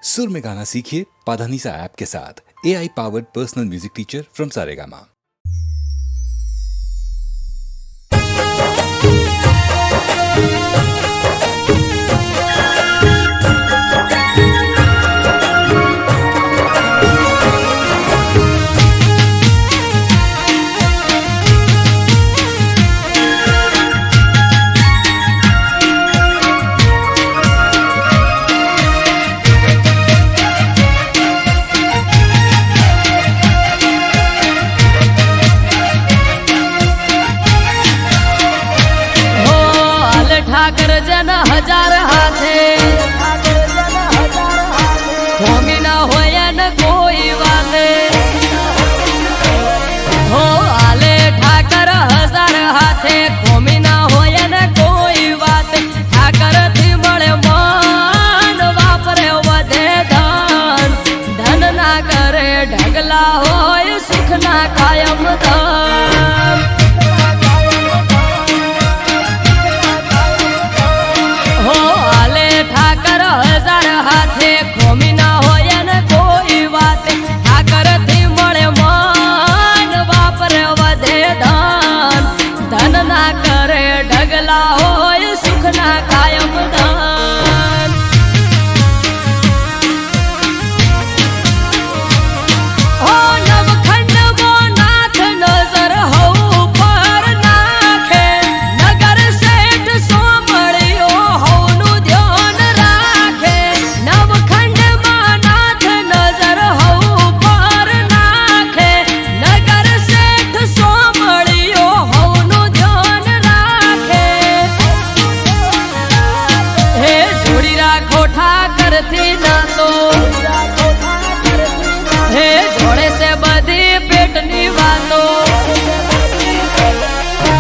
सुर में गाना सीखिए पाधानीसा ऐप के साथ। AI powered personal music teacher from Saregama. ठाकर जन हजार हाथे होमी ना होया न कोई वाले हो आले ठाकर हजार हाथे होमी ना होया न कोई बात ठाकर थी बड़े मान वापरे वधे धन धन ना करे ढगला होय सुख ना कायम धन ठाकर हजार हाथे खोमी ना होया न कोई बात ठाकर थी मळे मान वापरे वधे धन धन ना करे ढगला होय सुख ना कायम धन हो नवखंड वो नाथ नजर हो पर नाखे नगर सेठ सोमड़ियो होनु थी ना तो हे जोड़े से बधी पेटनी वातो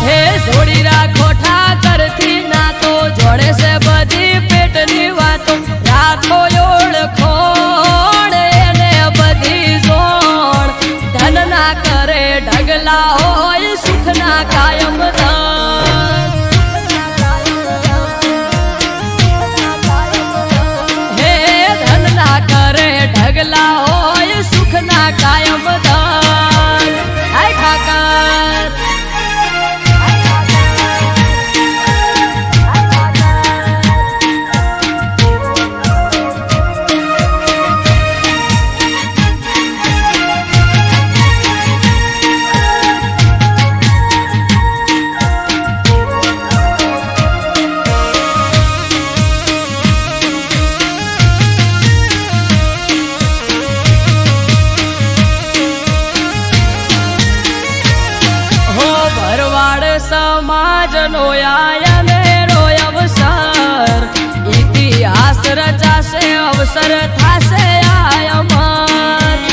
हे जोड़ी राखो ठाकर थी ना तो जोड़े से बधी पेटनी वातो राखो ओळखोण एने बधी जोण धन ना करे ढगला होय सुख ना कायम धन ढगला होय सुख ना कायम धन हाय ठाकर समाज नो आयन रो अवसर इतिहास रचासे अवसर थासे आयमन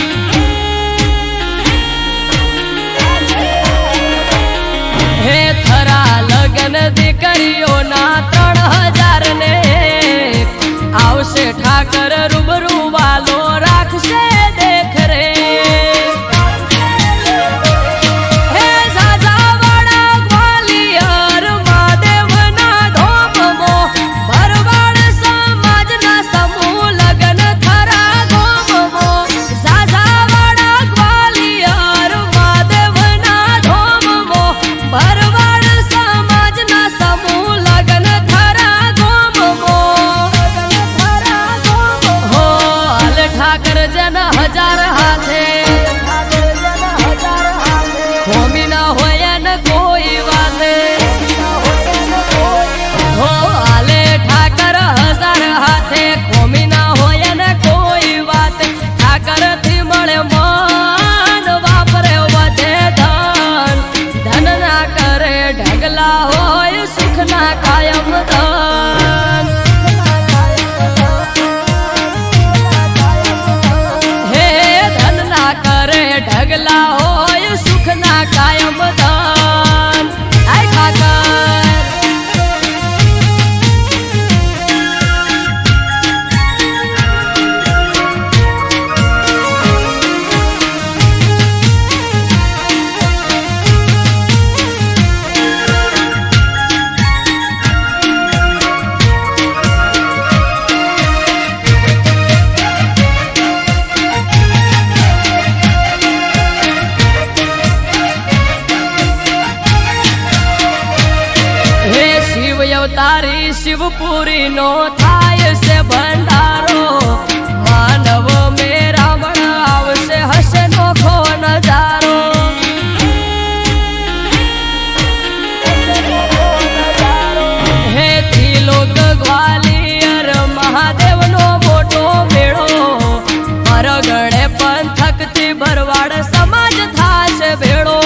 हे थरा लगन दीकरीओ ना 3000 ने आवशे ठाकर रूबरू वालो राखशे देख रे हजार हाथे होमी ना होया न कोई वाले हो आले ठाकर हजार हाथे होमी ना होया न कोई बात ठाकर थी मळे मान वापरे वधे धन धन ना करे ढगला होय सुख ना कायम धन શિવપુરી નો થાય છે ભંડારો માનવ મેરામણ આવશે હશે નોખો નજારો હેથી લોક ગ્વાલિયર મહાદેવ નો મોટો મેળો મરગડે પંથક થી ભરવાડ સમાજ થાશે ભેળો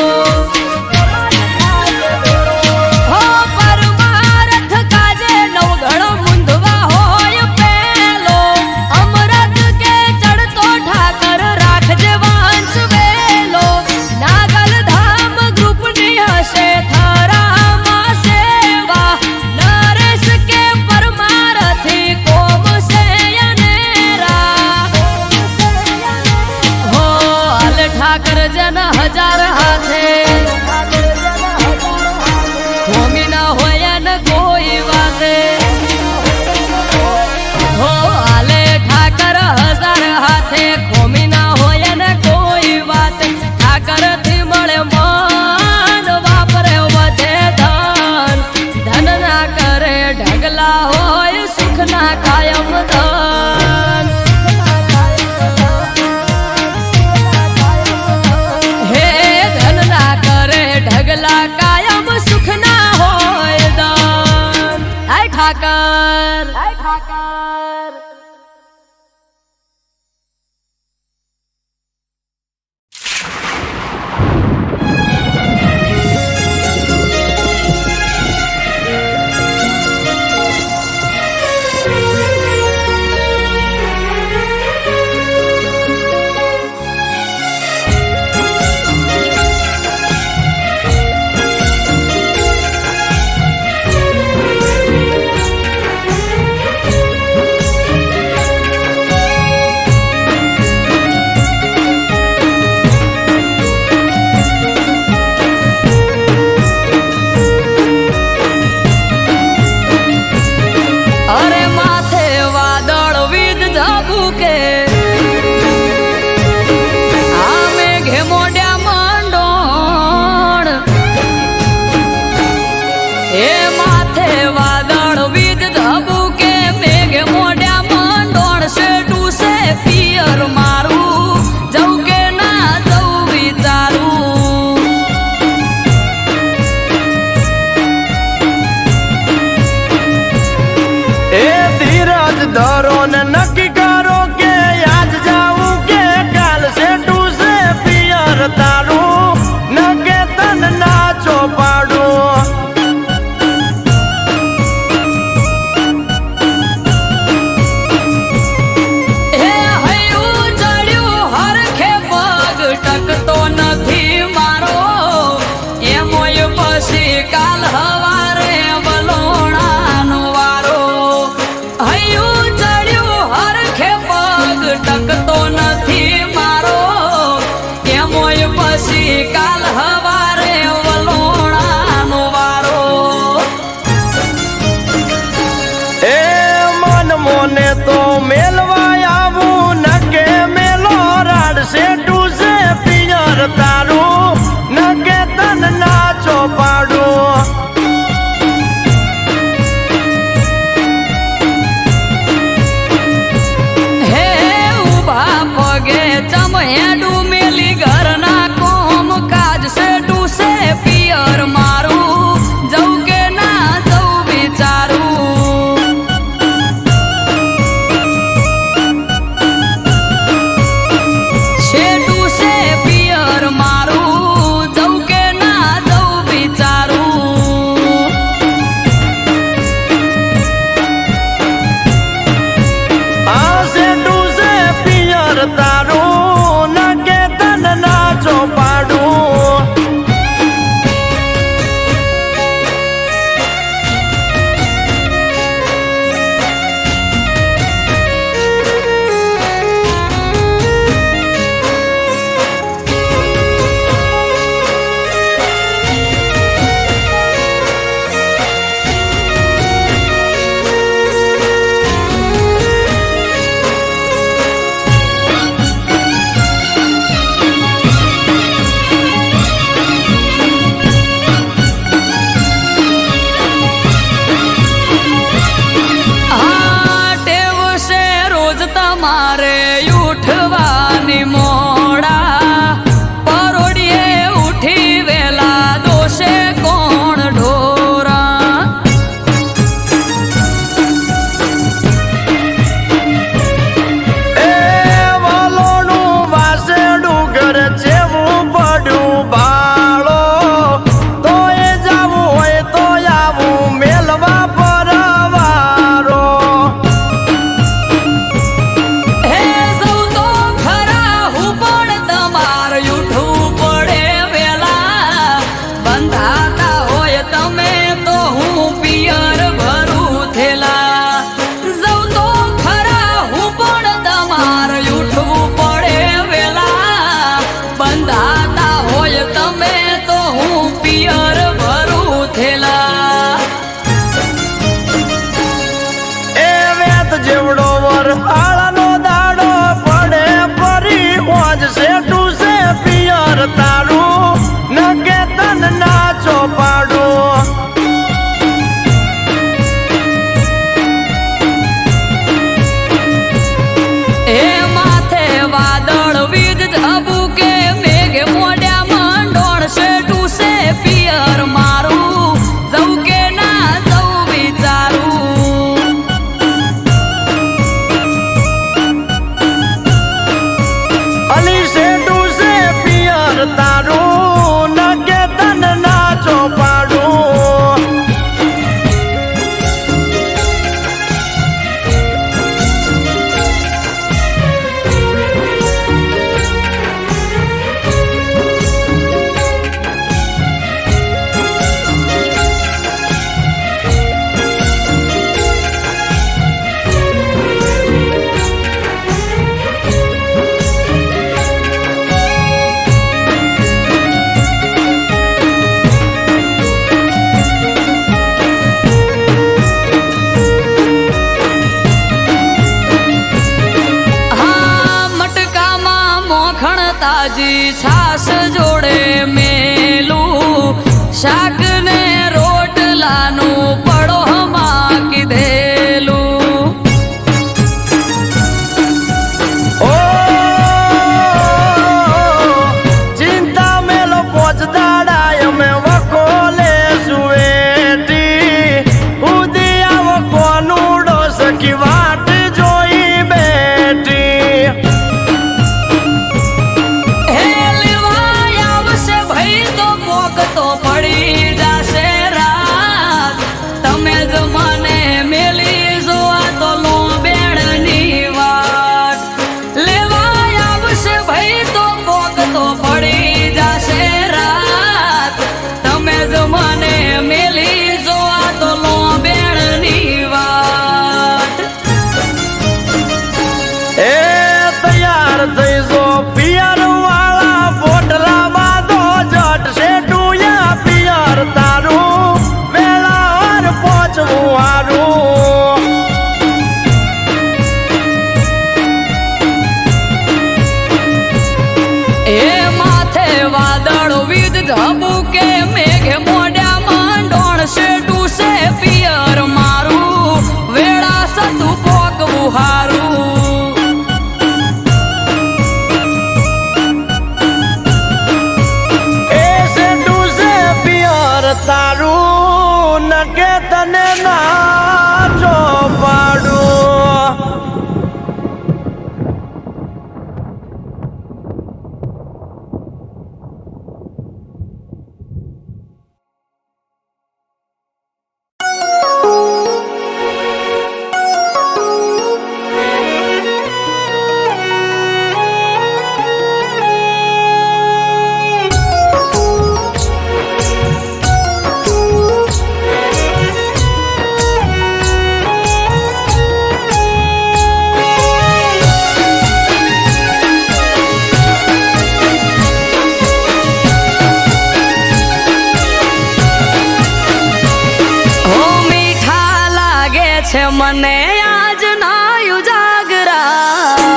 ઠાકર જન હજાર હાથે હોમી ના હોય ને કોઈ વાતે હો હાલે ઠાકર હજાર હાથે હોમી ના હોય ને કોઈ વાત ઠાકર થી મળે મન વાપરે વધે ધન ધન ના કરે ઢગલા હોય સુખ ના કાયમ ધન ઢગલા કાયમ સુખ ના હોય દાન આય ઠાકર નક્કી કરો કે યાદ જાવું કે કાલ છે ટુસે પિયર તારું નકે તન નાચો પાડું હે હૈયું તમારે ઉઠવાની મોડા પરોડીએ ઉઠી વેલા દોષે કોણ ઢોરા એ વાલોનું વાસેડું ઘર જેવું પડ્યું ભાળો તો એ જાવું હોય તો આવું મેલવા પરવારો હે સૌ તો ખરા હું પણ તમારે ઉઠવું પડે વેલા બંધાતા હોય તમે તો હું પિયર ભરું થેલા સૌ તો ખરા હું પણ તમારે ઉઠવું પડે વેલા બંધાતા હોય તમે તો હું પિયર ભરું થેલા એ વેત જેવડો વર હાળનો દાડો પડે પરી હોજ સેટું છે પિયર તારું નકે તન નાચો પાડું એ માથે વાદળ વીજ ધબુકે મેઘ મોઢ્યા મંડોળ શેઠું છે પિયર મારું જવું કે ના જવું વિચારું અલી સેટું છે પિયર તારું નકે તન નાચો પાડું હા મટકામાં મોખણ તાજી છાસ જોડે મેલું શાક ને રોટલાનું પડોહમાં કીધેલું ઓ ચિંતા મેલો પોચ દાડા અમે વખોલે સુવેટી ઉદી આવો કોનુડો સખી વાટ જોઈ બેઠી હે લેવાય આવશે ભાઈ તો પોક તો પડી જાશે રાત તમે જ મને મેલી જોવા તો લો બેડની વાટ લેવાય આવશે ભાઈ તો પોક તો પડી જાશે રાત તમે જ મને મેલી જોવા તો લો બેડની વાટ એ તૈયાર થઈ જો પિયર વાળા પોટલા બાંધો જટ સેટું યા પિયર તારું વેળાવાર પહોંચવું હારું એ માથે વાદળ વીજ ધબુકે મેઘ મોઢ્યા મંડોળ શેઠું છે પિયર મારું વેળા સતું પોકવું હારું એ સેટું છે પિયર તારું નકે તને નાચો પાડું છે મને આજ ના ઉજાગરા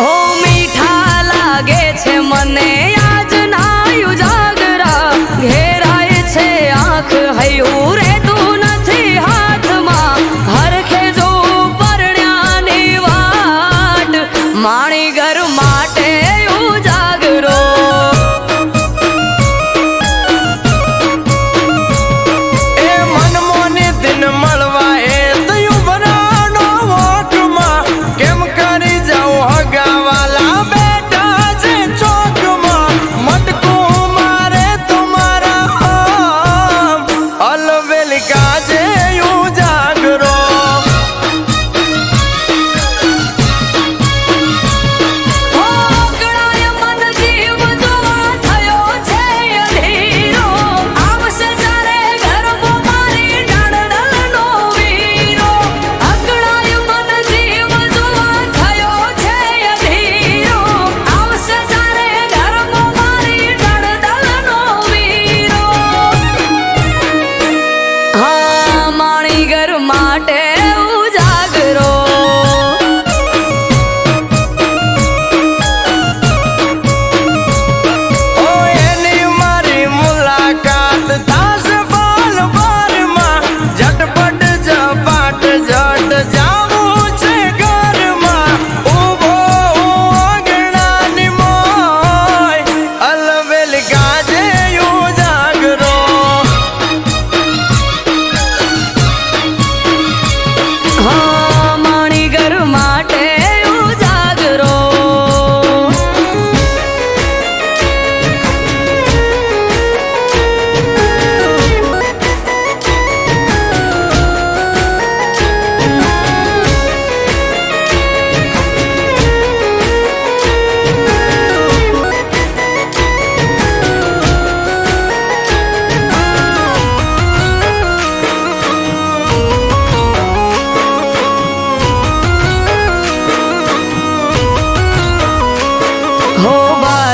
ઓ મીઠા લાગે છે મને આજ ના ઉજાગરા ઘેરાય છે આંખ હૈયું રે તું નથી હાથમાં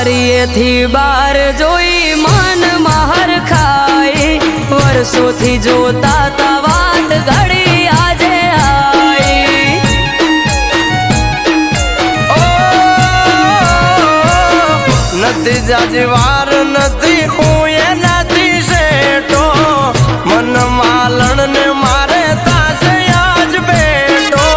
બારીએથી બાર જોઈ મન મહર ખાઈ વર્ષોથી જોતા તા વાત ઘડી આજે આઈ નથી જાજી વાર નથી હું એનાથી શેઠો મન માલણ ને મારે તાસે આજ બેઠો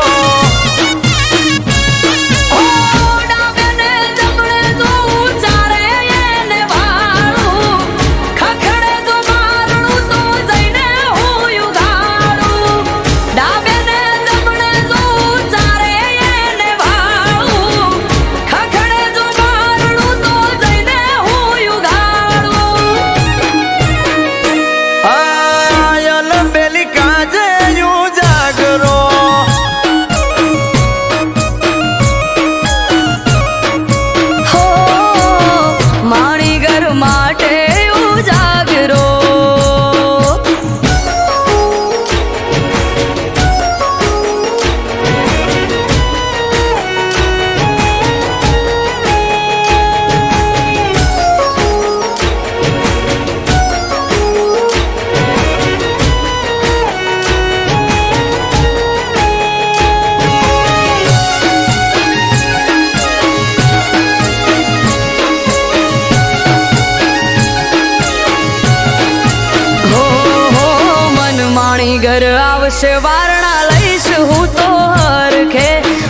ઘર આવશે વારણા લઈશ હું તો હરખે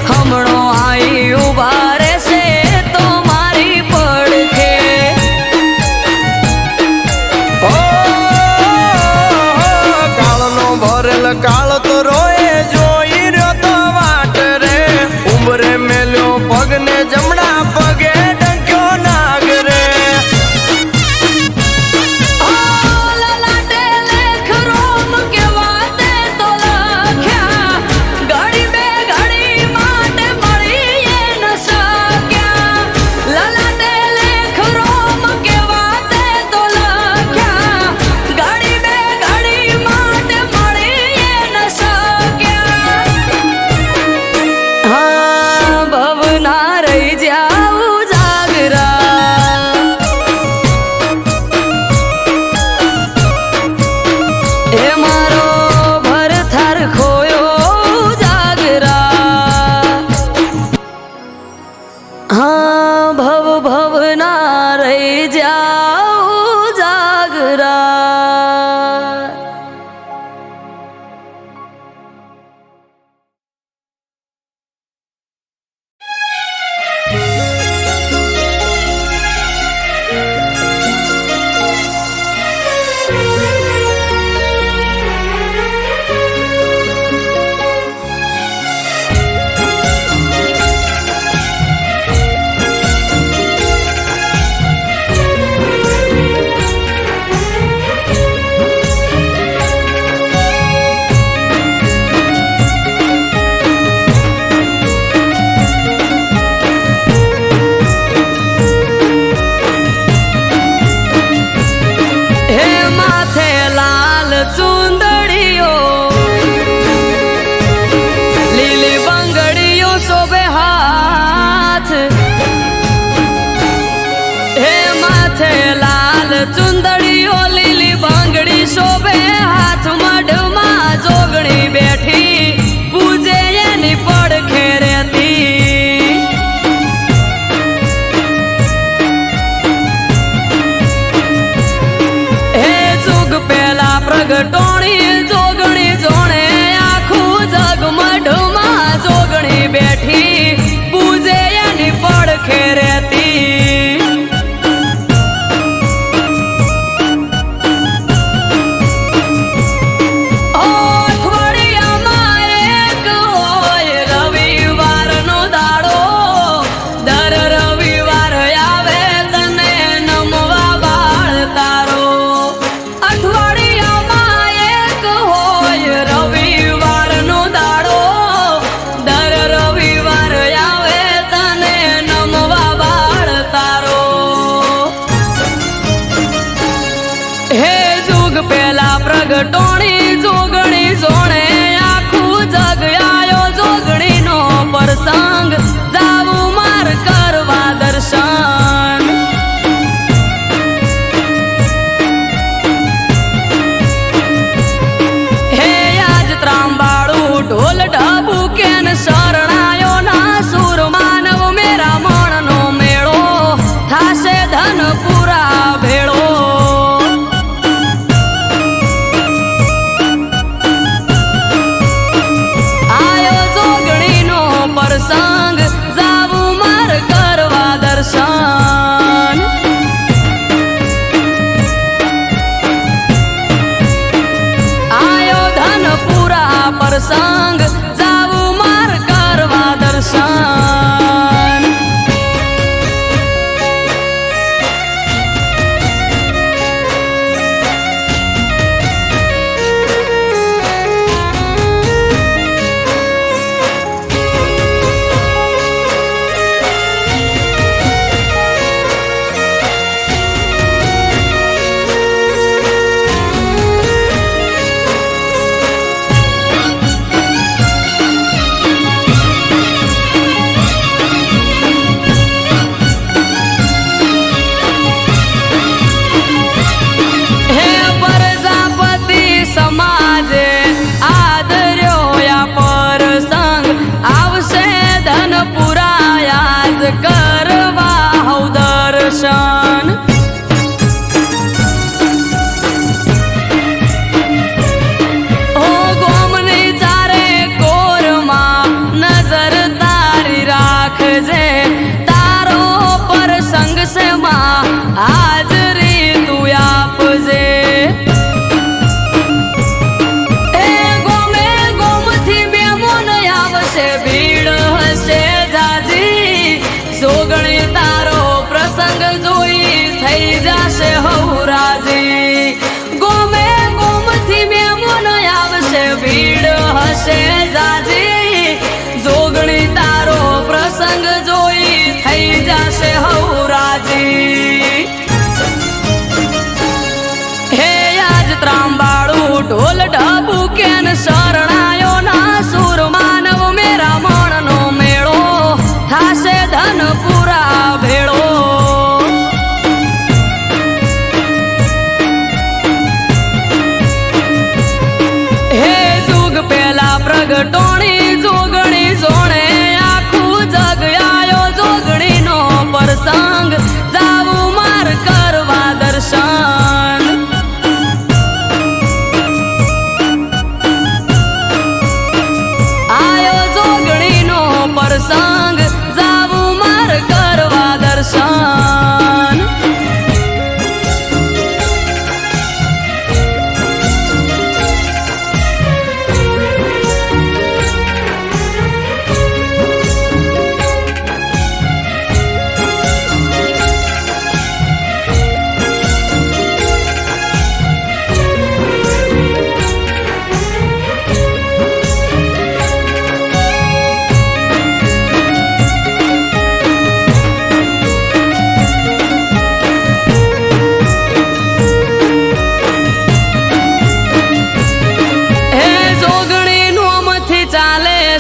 હમણો આઈ ઉભા રહેશે તો મારી પડખે કાળનો ભરેલ કાળ તો રોએ જોઈ રહ્યો તો વાટ રે ઉંબરે મેલ્યો પગને જમણા પગે ડંક્યો નાગ રે લલાટે લેખ રોમ કેવા તે તો લખે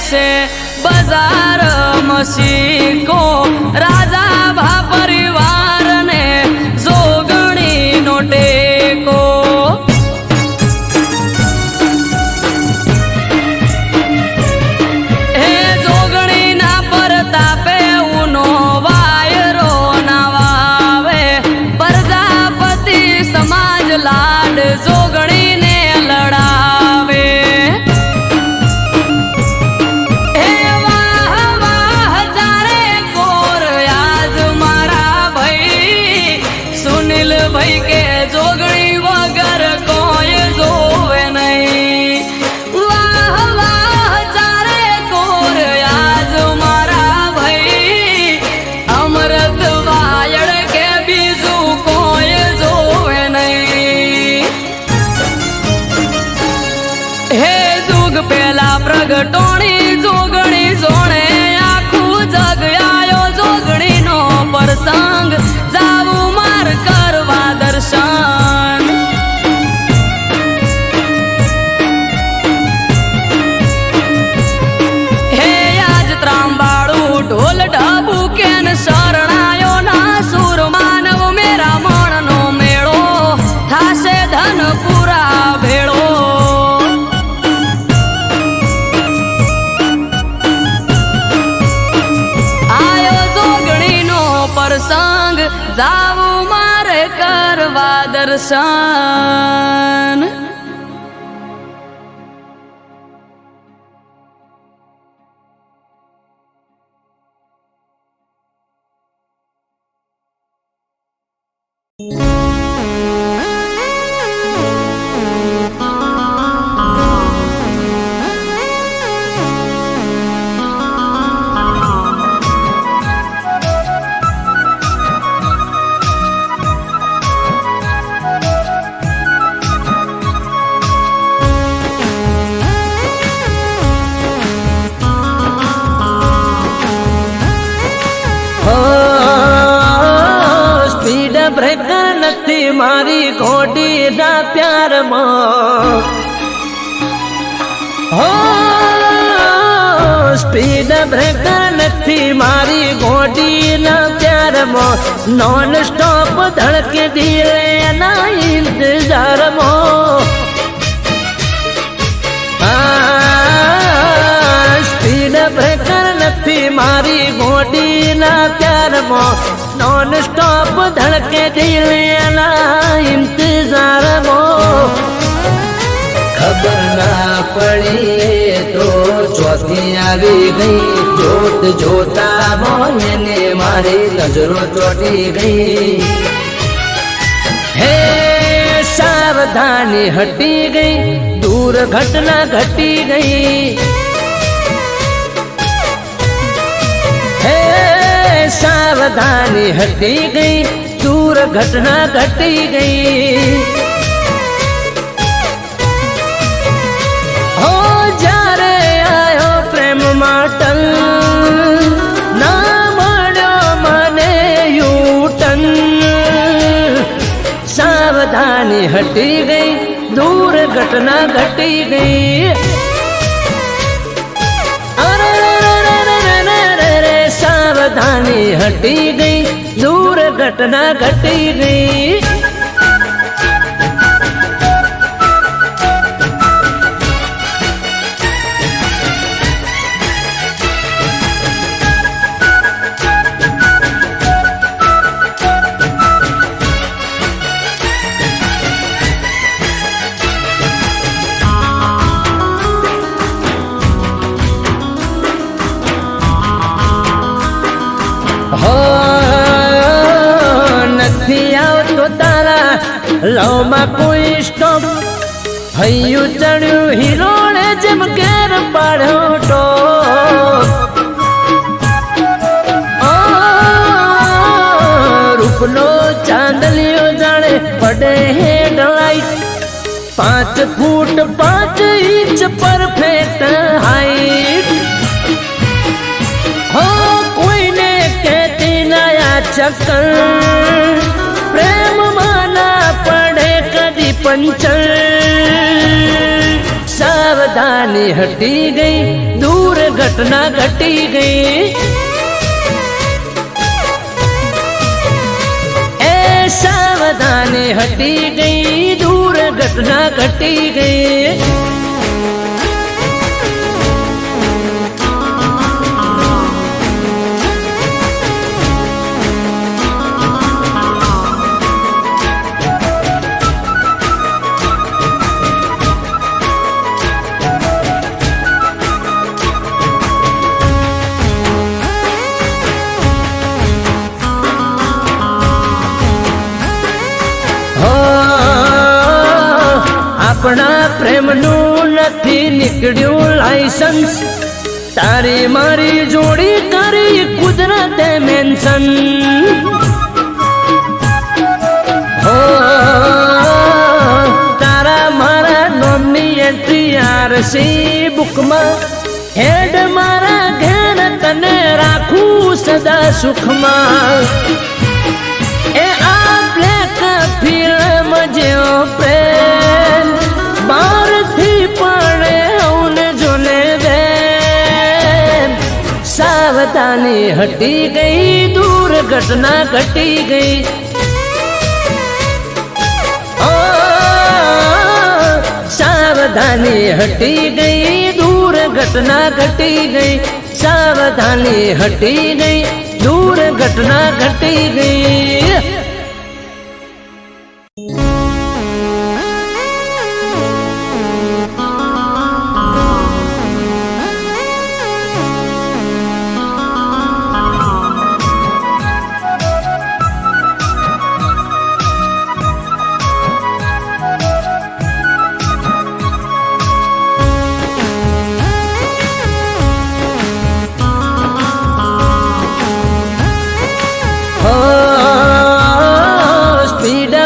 से बाजार मसीको राजा भा परिवार ने जोगणी नो टेको हे जोगणी ना परतापे उनो वायरो ना वावे प्रजापति समाज लाड जोगणी ने लड़ावे भाई के जोगणी वगर कोई जोवे नहीं वाह वाह चारे कोर आज मारा भाई अमृत वायड़ के बीजू कोई जोवे नहीं हे जुग पेला प्रगटोणी जोगणी जोणे आखू जग आयो जोगणी नो प्रसंग जाऊ मार करवा दर्शन हे आज त्रांबाड़ू ढोल ढाबू केन शरणायो ना सुर मानव मेरा मन नो मेड़ो थासे धन पूरा भेड़ो आयो जोगणी नो प्रसंग जाऊ मारे करवा दर्शन ब्रेकर नथी मारी घोड़ी ना प्यार में हो स्पीड ब्रेकर नथी मारी घोड़ी ना प्यार में नॉन स्टॉप धड़के दिए ना इंतजार में स्पीड ब्रेकर नथी मारी घोड़ी ना प्यार में नॉन स्टॉप धड़के दिल ना इंतजार मो खबर ना पड़ी तो चौथी आवी गई जोत जोता मोने ने मारी नजरों चोटी गई हे सावधानी हटी गई दूर घटना घटी गई सावधानी हटी गई दूर घटना घटी गई हो जा रे आयो प्रेम माटल ना मड़ो मने यूटन सावधानी हटी गई दूर घटना घटी गई सावधानी हटी गई दूर घटना घटी गई लो में कोई स्टॉप हयू चढ़ू हीरो ने जम केर पढ़ो तो रूपनो चांदलियो जाने पड़े headlight 5 foot 5 inch perfect height हो कोई ने कहती नया चक्कर प्रेम माना पड़े कदी पंचर सावधानी हटी गई दूर घटना घटी गई। ए सावधानी हटी गई, दूर घटना घटी गई। આપણા પ્રેમનું નથી નીકળ્યું લાયસન્સ, તારી મારી જોડી કરી કુદરતે મેન્શન। હો તારા મારા નોમની એન્ટ્રી આરસી બુકમાં, હેડ મારા ઘેર તને રાખું સદા સુખમાં। એ આ બ્લેક ફિલ્મ જેવો પ્રેમ બારથી પડે હવને જોને બેન। સાવધાની હટી ગઈ, દૂર ઘટના ઘટી ગઈ। ઓ સાવધાની હટી ગઈ, દૂર ઘટના ઘટી ગઈ। સાવધાની હટી ગઈ, दूर घटना घटी गई।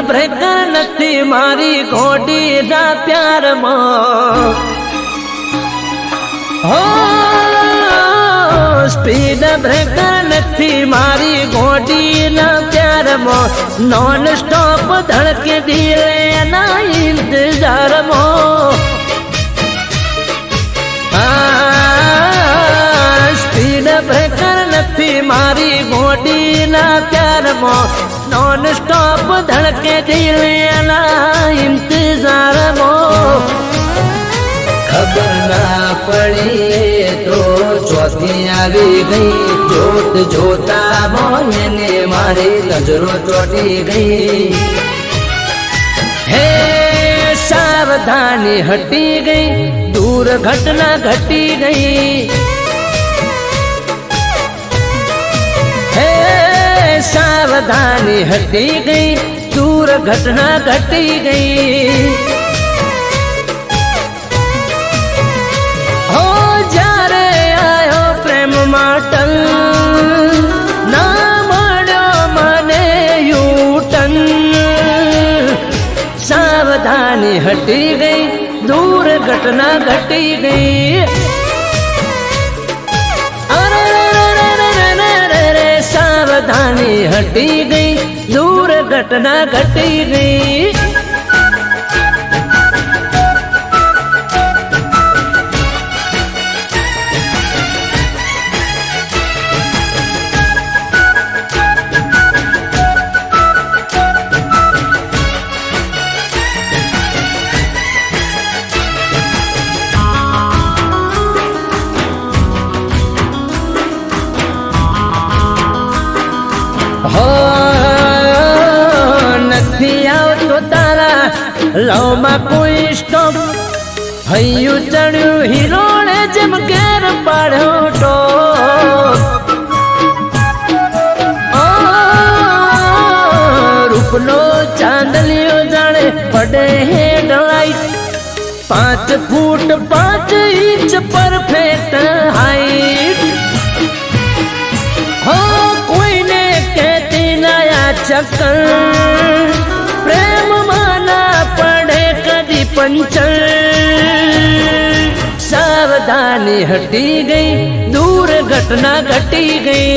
બ્રેકર નથી મારી ઘોડીના પ્યારમાં, હો સ્પીડ બ્રેકર નથી મારી ઘોડીના પ્યારમાં। નોન સ્ટોપ ધડકે દિલ એના ઇંતજારમાં। સ્પીડ બ્રેકર નથી મારી ઘોડીના પ્યારમાં, नॉन स्टॉप धड़के दिल एना इंतजार। खबर ना पड़ी तो चौथी આવી ગઈ, જોત જોતા મોને મારી નજરો ચોટી ગઈ। હે સાવધાની હટી ગઈ, દૂર ઘટના ઘટી ગઈ। सावधानी हटी गई, दूर घटना घटी गई। हो जारे आयो प्रेम माटल, ना મળ્યો મને યુટન। सावधानी हटी गई, दूर घटना घटी गई। सावधानी हटी गई, दूर घटना घटी गई। નથી આવતો તારા લવમાં કોઈ સ્ટોપ, હૈયું ચડ્યું હિરોળે જેમ ઘેર પાડ્યો ટોપ। રૂપનો ચાંદલિયો જાણે પડે હેડલાઇટ, 5 ફૂટ 5 ઇંચ પરફેક્ટ હાઈટ। હો કોઈને કહેતી નયા ચક્કર, પ્રેમ માના પડે કદી પંચર। सावधानी हटी गई, दूर घटना घटी गई।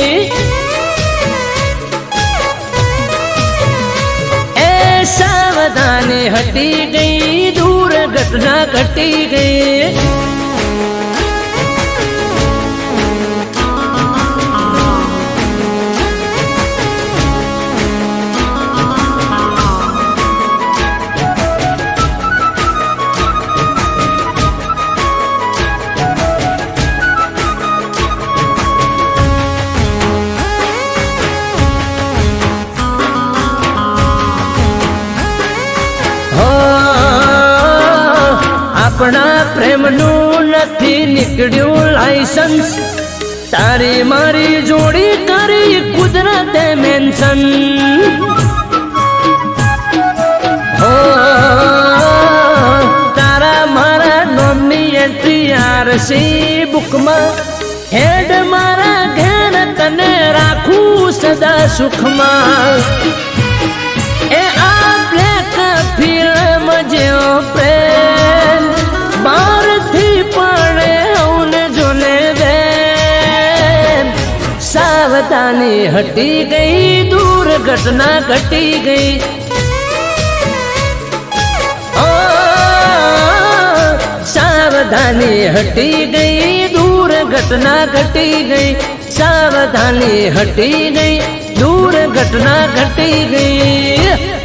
ए सावधानी हटी गई, दूर घटना घटी गई। લાયસન્સ તારી મારી જોડી કરી કુદરતે મેન્શન હો તારા મારા નોમની એન્ટ્રી આરસી બુકમાં હેડ મારા ઘેર તને રાખું સદા સુખમાં એ આ બ્લેક ફિલ્મ જેવો પ્રેમ બારથી પડે હું જોને બેન સાવધાની હટી ગઈ દુર્ઘટના ઘટી ગઈ સાવધાની હટી ગઈ દુર્ઘટના ઘટી ગઈ સાવધાની હટી ગઈ દુર્ઘટના ઘટી ગઈ